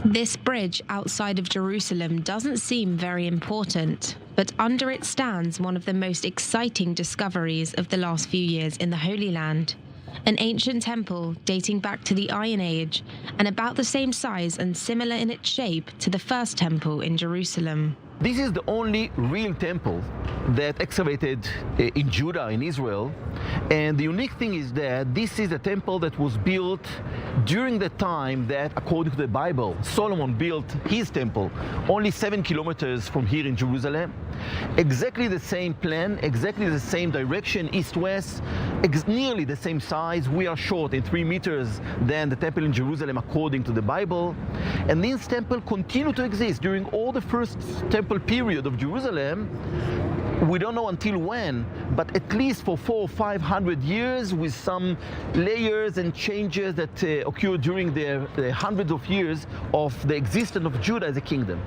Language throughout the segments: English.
This bridge outside of Jerusalem doesn't seem very important, but under it stands one of the most exciting discoveries of the last few years in the Holy Land. An ancient temple dating back to the Iron Age and about the same size and similar in its shape to the first temple in Jerusalem. This is the only real temple that excavated in Judah, in Israel. And the unique thing is that this is a temple that was built during the time that, according to the Bible, Solomon built his temple, only 7 kilometers from here in Jerusalem. Exactly the same plan, exactly the same direction, east-west, nearly the same size. We are short in 3 meters than the temple in Jerusalem, according to the Bible. And this temple continued to exist during all the first temple period of Jerusalem. We don't know until when, but at least for 400 or 500 years, with some layers and changes that occurred during the hundreds of years of the existence of Judah as a kingdom.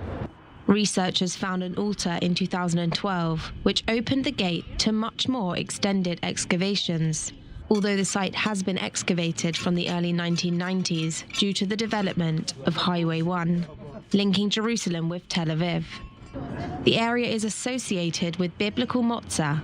Researchers found an altar in 2012, which opened the gate to much more extended excavations, although the site has been excavated from the early 1990s due to the development of Highway 1, linking Jerusalem with Tel Aviv. The area is associated with biblical Motzah,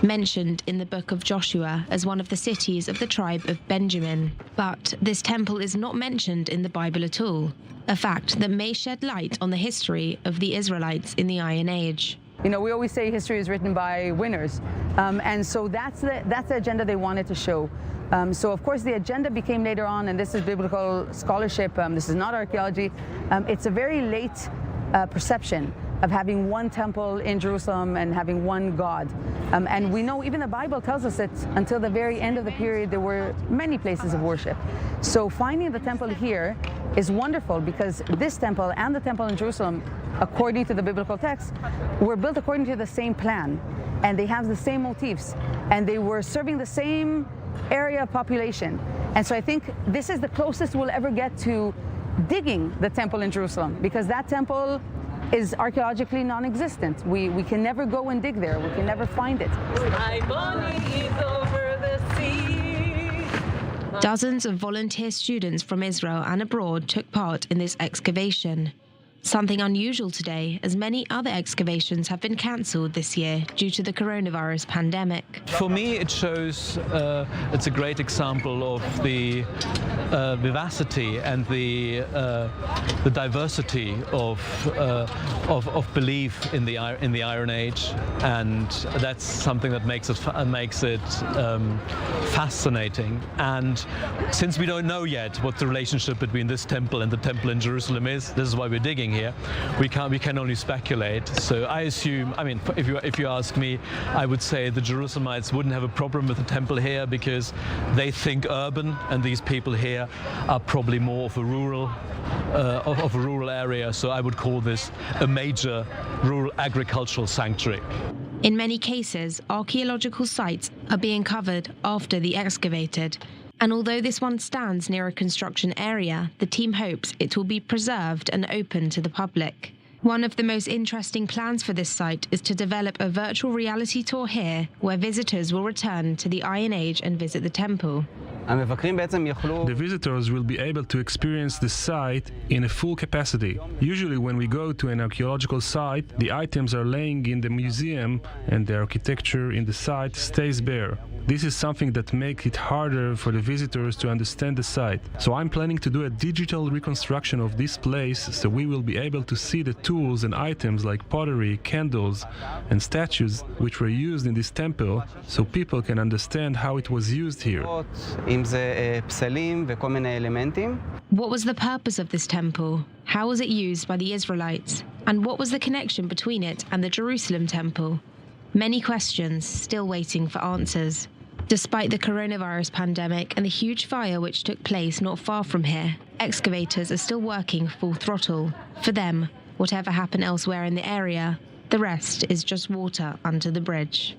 mentioned in the book of Joshua as one of the cities of the tribe of Benjamin. But this temple is not mentioned in the Bible at all, a fact that may shed light on the history of the Israelites in the Iron Age. You know, we always say history is written by winners, and so that's the agenda they wanted to show. So of course the agenda became later on, and this is biblical scholarship, this is not archaeology. It's a very late perception of having one temple in Jerusalem and having one God. And we know even the Bible tells us that until the very end of the period there were many places of worship. So finding the temple here is wonderful, because this temple and the temple in Jerusalem, according to the biblical text, were built according to the same plan, and they have the same motifs, and they were serving the same area of population. And so I think this is the closest we'll ever get to digging the temple in Jerusalem, because that temple is archaeologically non-existent. We can never go and dig there. We can never find it. Dozens of volunteer students from Israel and abroad took part in this excavation. Something unusual today, as many other excavations have been cancelled this year due to the coronavirus pandemic. For me, it shows it's a great example of the vivacity and the diversity of belief in the Iron Age, and that's something that makes it fascinating. And since we don't know yet what the relationship between this temple and the temple in Jerusalem is, this is why we're digging here. We can only speculate. So I assume, I mean, if you ask me, I would say the Jerusalemites wouldn't have a problem with the temple here, because they think urban, and these people here are probably more of a rural area. So I would call this a major rural agricultural sanctuary. In many cases, archaeological sites are being covered after the excavated. And although this one stands near a construction area, the team hopes it will be preserved and open to the public. One of the most interesting plans for this site is to develop a virtual reality tour here, where visitors will return to the Iron Age and visit the temple. The visitors will be able to experience the site in a full capacity. Usually when we go to an archaeological site, the items are laying in the museum and the architecture in the site stays bare. This is something that makes it harder for the visitors to understand the site. So I'm planning to do a digital reconstruction of this place, so we will be able to see the tools and items like pottery, candles and statues which were used in this temple, so people can understand how it was used here. What was the purpose of this temple? How was it used by the Israelites? And what was the connection between it and the Jerusalem temple? Many questions still waiting for answers. Despite the coronavirus pandemic and the huge fire which took place not far from here, excavators are still working full throttle. For them, whatever happened elsewhere in the area, the rest is just water under the bridge.